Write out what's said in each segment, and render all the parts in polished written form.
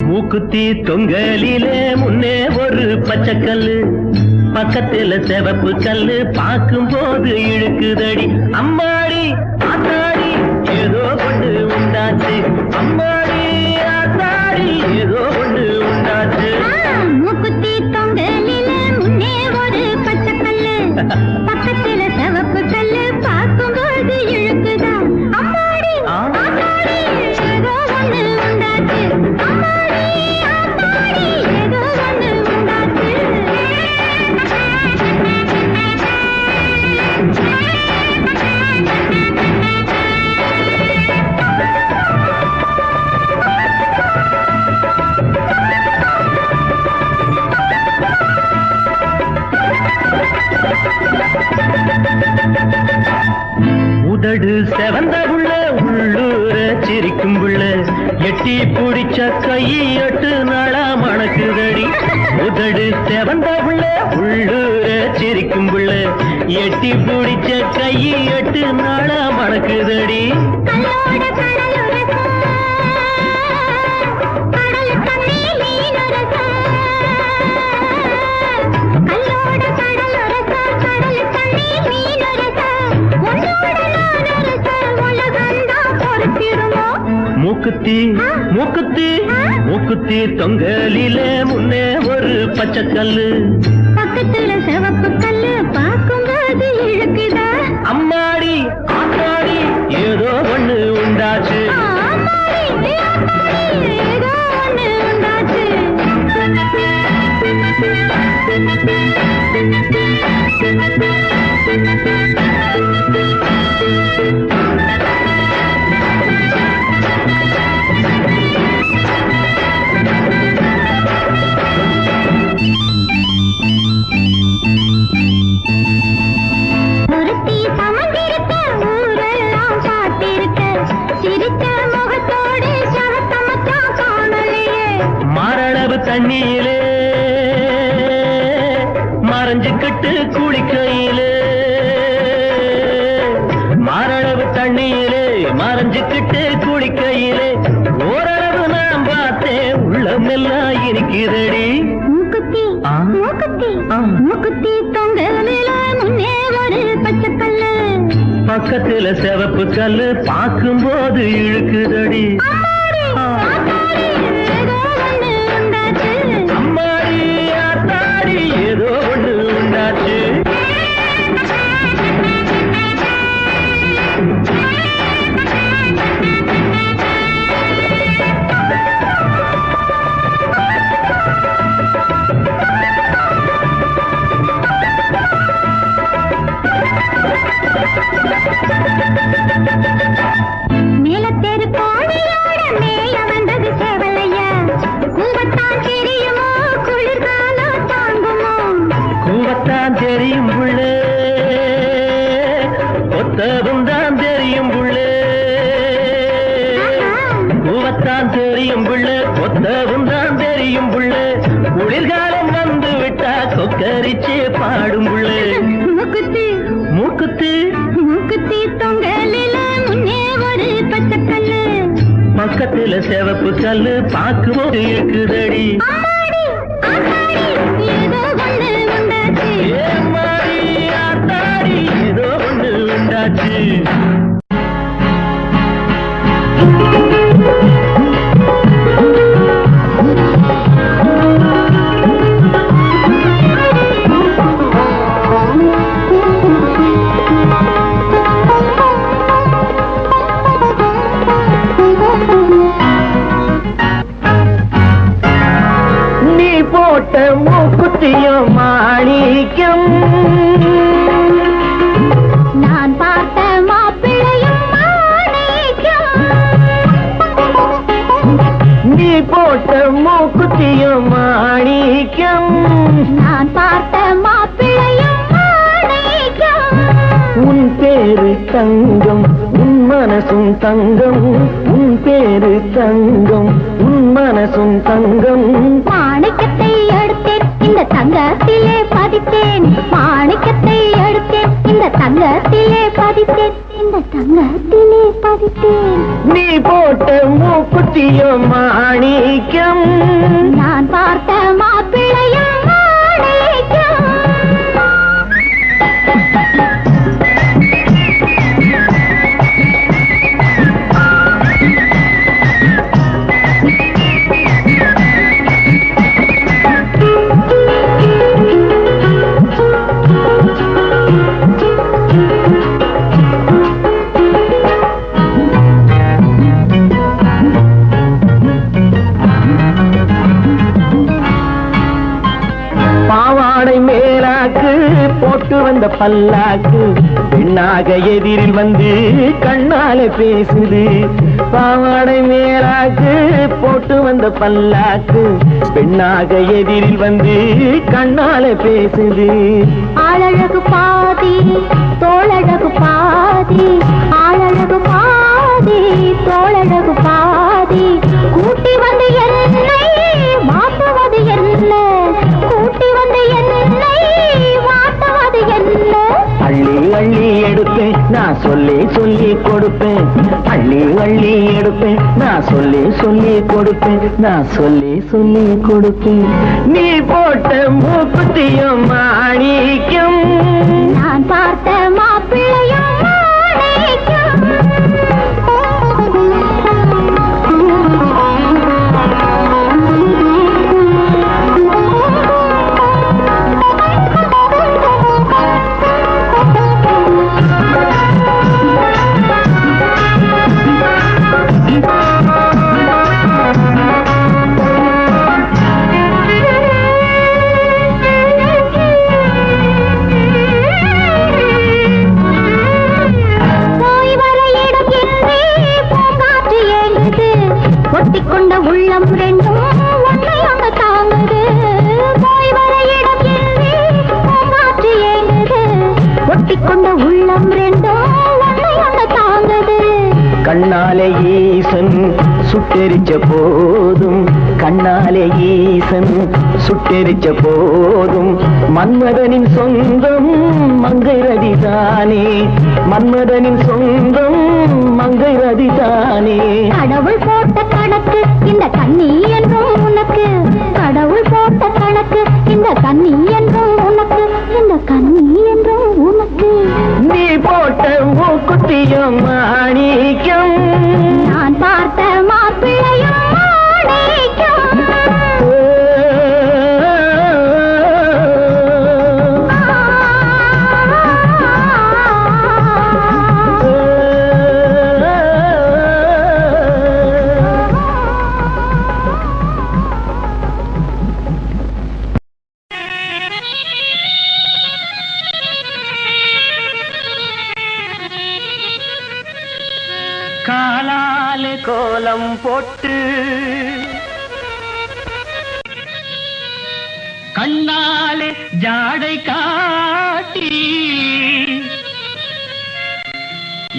மூக்குத்தி தொங்கலிலே முன்னே ஒரு பச்சைக்கல்லு, பக்கத்துல சிவப்பு கல்லு, பார்க்கும் போது இழுக்குதடி. அம்மாடி ஆத்தாடி ஏதோ ஒண்ணு உண்டாச்சு, அம்மாடி ஆத்தாடி ஏதோ ஒண்ணு உண்டாச்சு. மூக்குத்தி தொங்கலிலே முன்னே ஒரு பச்சைக்கல்லு, பக்கத்துல சிவப்பு கல்லு, பார்க்கும் போது இழுக்குதா. அம்மாடி ஆத்தாடி ஏதோ ஒண்ணு உண்டாச்சு, அம்மாடி ஆத்தாடி ஏதோ ஒண்ணு உண்டாச்சு. உதடு செவந்த புள்ள, உள்ளூர சிரிக்கும் புள்ள, எட்டி பிடிச்ச கையட்டு நாளா மணக்குதடி. உதடு செவந்த புள்ள, உள்ளூர சிரிக்கும் புள்ள, எட்டி பிடிச்ச கையட்டு நாளா மணக்குதடி. மூக்குத்தி மூக்குத்தி மூக்குத்தி தொங்கலிலே முன்னே ஒரு பச்சைக்கல்லு, பக்கத்துல சிவப்பு கல்லு, பார்க்கும்போது இழுக்குதா. அம்மாடி ஆத்தாடி ஏதோ ஒண்ணு உண்டாச்சு. ஏதோ ஒண்ணு உண்டாச்சு. தண்ணியிலே மறைஞ்சுக்கிட்டு குளிக்கையிலே, மாரளவு தண்ணியிலே மறைஞ்சுக்கிட்டு குளிக்கையிலே, ஓரளவு நான் பார்த்தேன் உள்ளமெல்லாம் இருக்கிறடி. மூக்குத்தி மூக்குத்தி மூக்குத்தி தொங்கலில முன்னே ஒரு பச்சைக்கல்லு, பக்கத்துல சிவப்பு கல்லு, பார்க்கும் போது இழுக்குதடி. அம்மாடி ஆத்தாடி ஏதோ ஒண்ணு உண்டாச்சு. மேலத்தேரு கோழியோட மேய வந்தது சேவலையா, கூவத்தான் தெரியுமோ குளிர்காலம் தாங்குமோ. கூவத்தான் தெரியும் புள்ளே, ஒத்தவும் தான் தெரியும் புள்ளே, கூவத்தான் தெரியும் புள்ளே, ஒத்தவும் தான் தெரியும் புள்ளே, குளிர்காலம் வந்து விட்டா கொக்கரிச்சே பாடும் புள்ளே. மூக்குத்தி மூக்குத்தி மூக்குத்தி தொங்கலில முன்னே ஒரு பச்சைக்கல்லு, பக்கத்துல சிவப்பு கல்லு, பார்க்கும்போது இருக்குதடி. அம்மாடி ஆத்தாடி ஏதோ ஒண்ணு உண்டாச்சு. ஏம்மாடி ஆத்தாடி ஏதோ ஒண்ணு உண்டாச்சு. போட்ட மூக்குத்தியும் மாணிக்கம், நான் பார்த்த மாப்பிள்ளையும் மாணிக்கம். நீ போட்ட மூக்குத்தியும் மாணிக்கம், நான் பார்த்த மாப்பிள்ளையும் மாணிக்கம். உன் பேரு தங்கம், உன் மனசும் தங்கம், உன் பேரு தங்கம், உன் மனசும் தங்கம். மாணிக்கத்தை எடுத்தேன் இந்த தங்கத்திலே பதித்தேன், மாணிக்கத்தை எடுத்தேன் இந்த தங்கத்திலே பதித்தேன், இந்த தங்கத்திலே பதித்தேன். நீ போட்ட மூக்குத்தியும் மாணிக்கம். வந்த பல்லாக்கு பெண்ணாக எதிரில் வந்து கண்ணால பேசுது. பாவாடை மேலாக்கு போட்டு வந்த பல்லாக்கு பெண்ணாக எதிரில் வந்து கண்ணால பேசுது. ஆளழகு பாதி தோளழகு பாதி, ஆளழகு பாதி தோளழகு பாதி, கூட்டி வந்து என்னை மாட்டுவது என்ன, கூட்டி வந்து என்னை மாட்டுவது என்ன. அள்ளி அள்ளி எடுப்பேன் நான் சொல்லி சொல்லி கொடுப்பேன், அள்ளி அள்ளி எடுப்பேன் நான் சொல்லி சொல்லி கொடுப்பேன், நான் சொல்லி சொல்லி கொடுப்பேன். நீ போட்ட மூக்குத்தியும் மாணிக்கம், நான் பார்த்த மாப்பிள்ளையும் மாணிக்கம். ஒட்டிக்கொண்ட உள்ளம் ரெண்டும் ஒன்றை ஒன்று தாங்குது, போய் வர இடம் இல்லை பூங்காற்று ஏங்குது, ஒட்டிக்கொண்ட உள்ளம் ரெண்டும் ஒன்றை ஒன்று தாங்குது. கண்ணாலே ஈசன் சுட்டெரிச்ச போதும், கண்ணாலே ஈசன் சுட்டெரிச்ச போதும், மன்மதனின் சொந்தம் மங்கை ரதிதானே, மன்மதனின் சொந்தம் மங்கை ரதிதானே. கடவுள் போட்ட கணக்கு இந்த கண்ணி என்றும் உனக்கு, கடவுள் போட்ட கணக்கு இந்த கண்ணி என்றும் உனக்கு, இந்த கண்ணி என்றும் உனக்கு. நீ போட்ட மூக்குத்தியும் மாணிக்கம், நான் பார்த்த மாப்பிள்ளையும் மாணிக்கம். காலாலே கோலம் போட்டு கண்ணாலே ஜாடை காட்டி,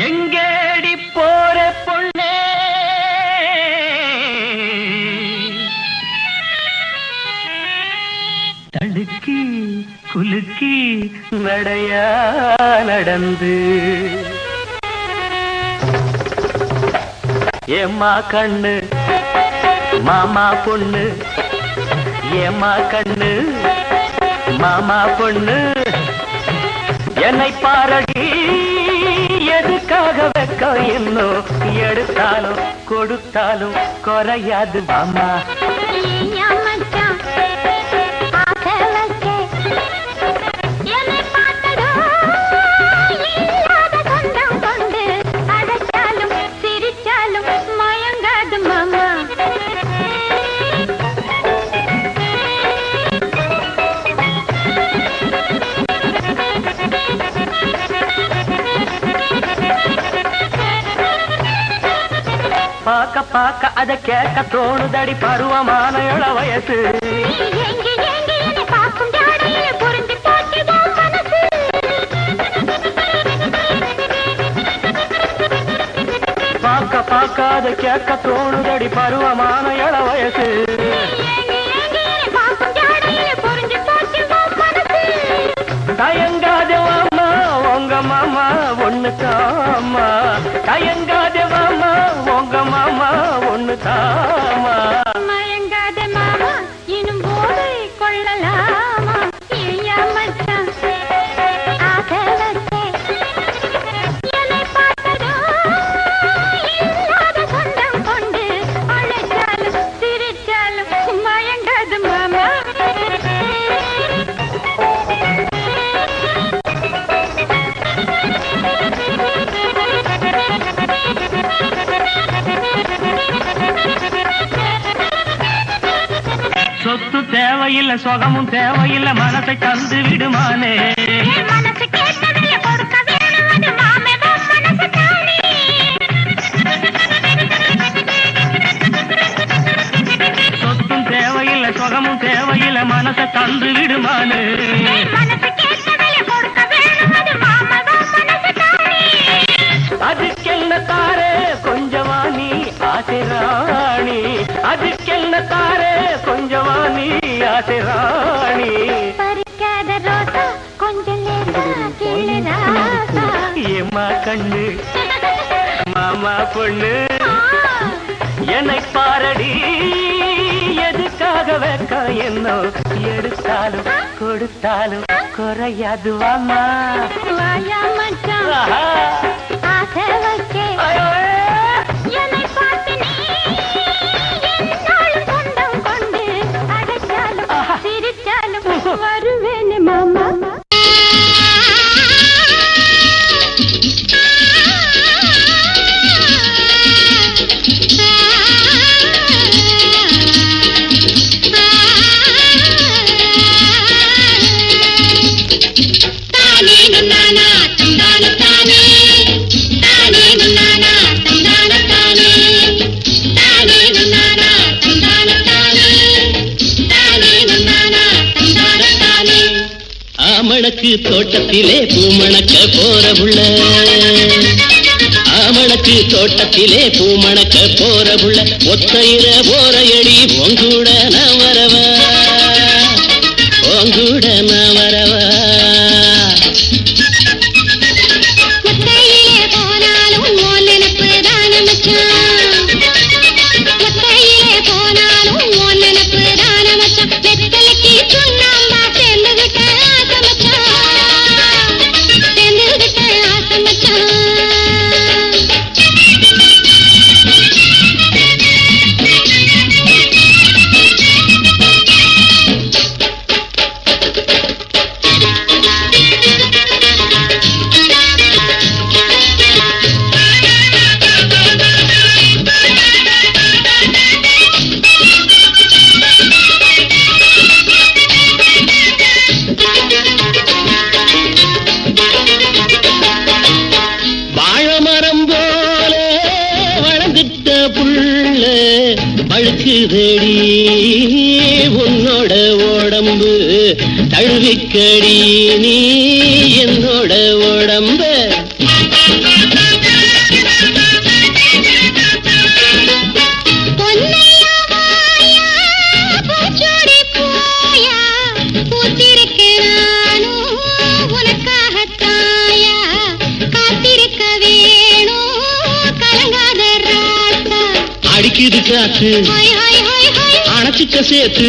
எங்கேடி போற பொண்ணே தடுக்கி குலுக்கி நடையா நடந்து. ஏம்மா கண்ணு மாமா பொண்ணு, ஏம்மா கண்ணு மாமா பொண்ணு, என்னை பாரடி எதுக்காக வெக்கம் இன்னும் எடுத்தாலும் கொடுத்தாலும் குறையாது மாமா. பாக்க பாக்க அத கேட்க தோணுதடி பருவமான இள வயசு. பாக்க பாக்க அத கேட்க தோணுதடி பருவமான இள வயசு. தயங்காத மாமா உங்க மாமா ஒண்ணு தாமா, தயங்காத மாமா உங்க மாமா ஒண்ணு தாமா. மயங்காத மாமா இன்னும் போதை கொள்ளலாமா, ஐயா மச்சான் ஆசை வச்சே என்னை பார்த்ததோ இல்லாத சொந்தம் கொண்டு அழைச்சாலும் சிரிச்சாலும் மயங்காத மாமா. சொத்து தேவையில்லை சொகமும் தேவையில்லை மனசை தந்து விடுமானே, மனசு மேல மனசை தந்து விடுமானு அதுக்கென்ன தாரே கொஞ்சமானி ஆசிராணி அதுக்கென்ன தாரே கொஞ்சமானி ஆசிராணி பறிக்காத ரோசா கொஞ்சம் ஏமா கண்ணு மாமா பொண்ணு என்னை பாரடி எதுக்காக வைக்க என்ன எடுத்தாலும் கொடுத்தாலும் குறையாது வாமா வாயா மச்சான் ஆசை வச்சே என்னை பார்த்து நீ என்னாலும் சொந்தம் கொண்டு அடைச்சாலும் சிரிச்சாலும் வருவேனே மாமா ஆமணக்கு தோட்டத்திலே பூமணக்க போற புள்ள ஆமணக்கு தோட்டத்திலே பூமணக்க போற புள்ள ஒத்தையிற போற எடி உங்கூட நான் வரவா உங்கூட நான் வரவா பழுக்குதடி உன்னோட உடம்பு தழுவிக்கடி நீ என்னோட உடம்பு அடிக்குது காத்து அணைச்சிக்க சேர்த்து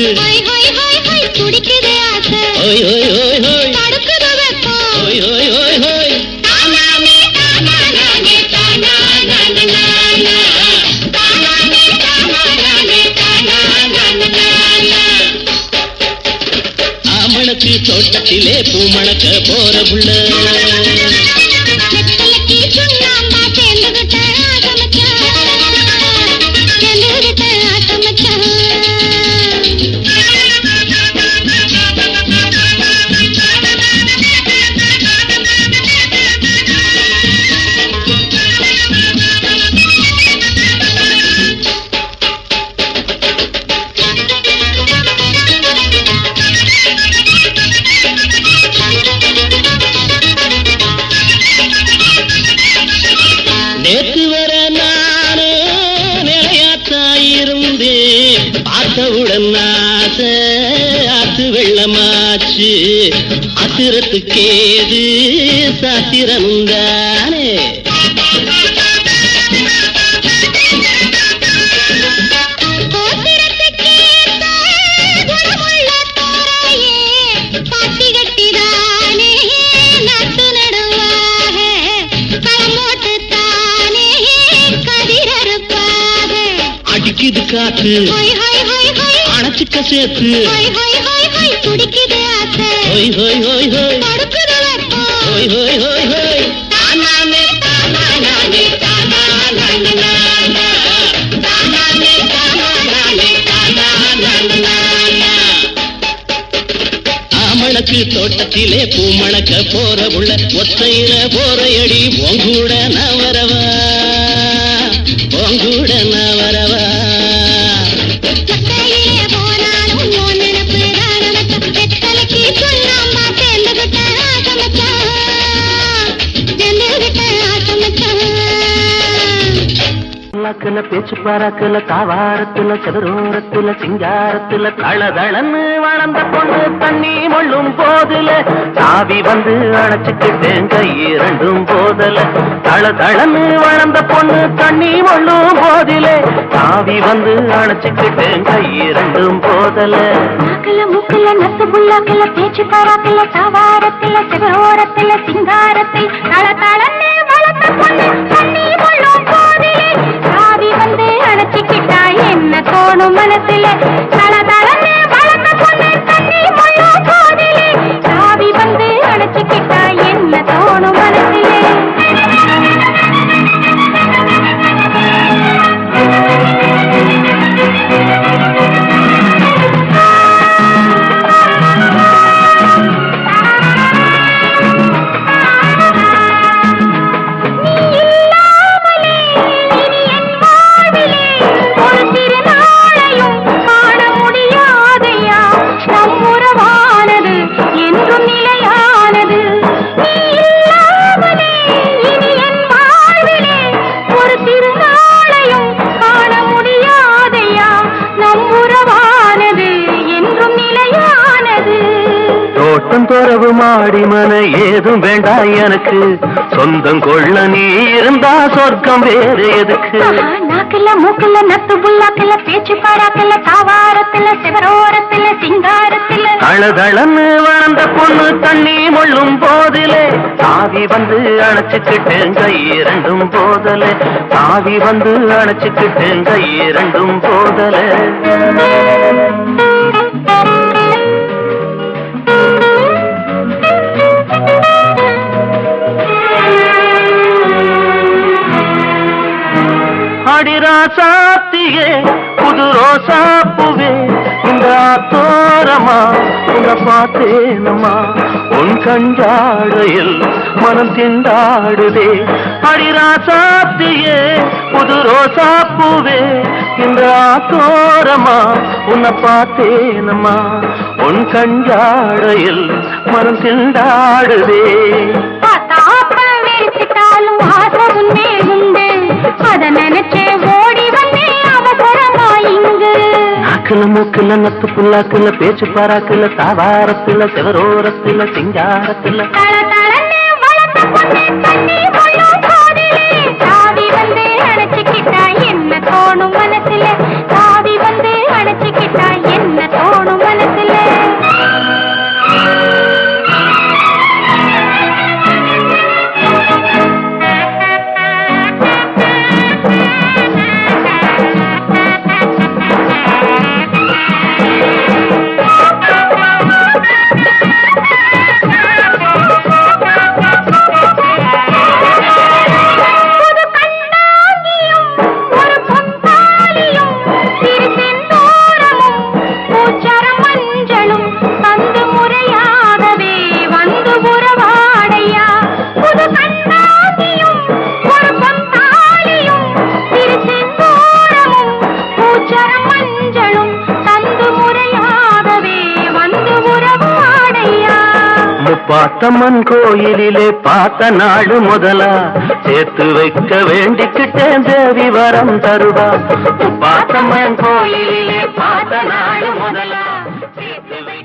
குடிக்குது ஆசை ஓய் ஓய் ஓய் ஓய் தடுக்குது வெப்பம் ஓய் ஓய் ஓய் ஓய் ஆமணக்கு தோட்டத்திலே பூமணக்க போற புள்ள நேற்று வர நானு நிலையாத்தாயிருந்தே பார்த்தவுடன் ஆசை ஆத்து வெள்ளமாச்சு ஆத்திரத்துக்கேது சாத்திரம்தானே அடிக்குது காத்து அணைச்சிக்க சேர்த்து குடிக்குது ஆசை ஓய் ஓய் ஓய் ஓய் தடுக்குது வெப்பம் ஓய் ஓய் ஓய் ஓய் ஆமணக்கு தோட்டத்திலே பூமணக்க போற உள்ள ஒத்தையில போற எடி உங்கூட நான் வரவா உங்கூட நான் வரவா போனாலும் நினப்பு புல்லாக்குல பேச்சு பாராக்குல தாவாரத்துல செவரோரத்துல சிங்காரத்துல தளதளன்னு வளர்ந்த பொண்ணு தண்ணி மொள்ளும் போதுல சாவி வந்து அணைச்சுக்கிட்டேன் கை இரண்டும் போதல தளதளன்னு வளர்ந்த பொண்ணு தண்ணி மொள்ளும் போதிலே சாவி வந்து அணைச்சுக்கிட்டேன் கை இரண்டும் போதல மூக்குல நத்து புல்லாக்குல பேச்சு பாராக்குல தாவாரத்துல செவரோரத்துல சிங்காரத்தில் தளதளன்னு வளர்ந்த பொண்ணு தண்ணி மொள்ளும் போதிலே சாவி வந்து அணைச்சுக்கிட்டா என்ன தோணும் மனசுல தளதளன்னு வளர்ந்த பொண்ணு தண்ணி மொள்ளும் போதிலே சாவி வந்து அணைச்சுக்கிட்டா என்ன தோணும் மனசுல துறவு மாடி மன ஏதும் வேண்டாம் எனக்கு சொந்தம் கொள்ள நீ இருந்தா சொர்க்கம் வேறு எதுக்கு நாக்குல மூக்குல நத்து புல்லாக்குல பேச்சு பாராக்குல தாவாரத்துல செவரோரத்துல சிங்காரத்துல தளதளன்னு வளர்ந்த பொண்ணு தண்ணி மொள்ளும் போதிலே சாவி வந்து அணைச்சுக்கிட்டேன் கை இரண்டும் போதல சாவி வந்து அணைச்சுக்கிட்டேன் கை இரண்டும் போதல அடிராசாத்தியே புது ரோசாப்புவே இந்த தோரமா உங்க பார்த்தேனம்மா உன் கஞ்சாடையில் மனம் திண்டாடுதே அடிராசாத்தியே புது ரோசாப்புவே இந்த தோரமா உன்னை பார்த்தேனம்மா உன் கஞ்சாடையில் மனம் திண்டாடுதே மூக்குல நத்து புல்லாக்குல பேச்சு பாராக்குல தாவாரத்துல செவரோரத்துல சிங்காரத்துல என்ன தோணும் மனசுல சாவி வந்து அணைச்சுக்கிட்டா என்ன தோணும் மனசுல பாத்தம்மன் கோயிலிலே பார்த்த நாடு முதலா சேர்த்து வைக்க வேண்டிக்கிட்டேன் தேவி வரம் தருவா பாத்தம்மன் கோயிலிலே பார்த்த நாடு முதலா சேர்த்து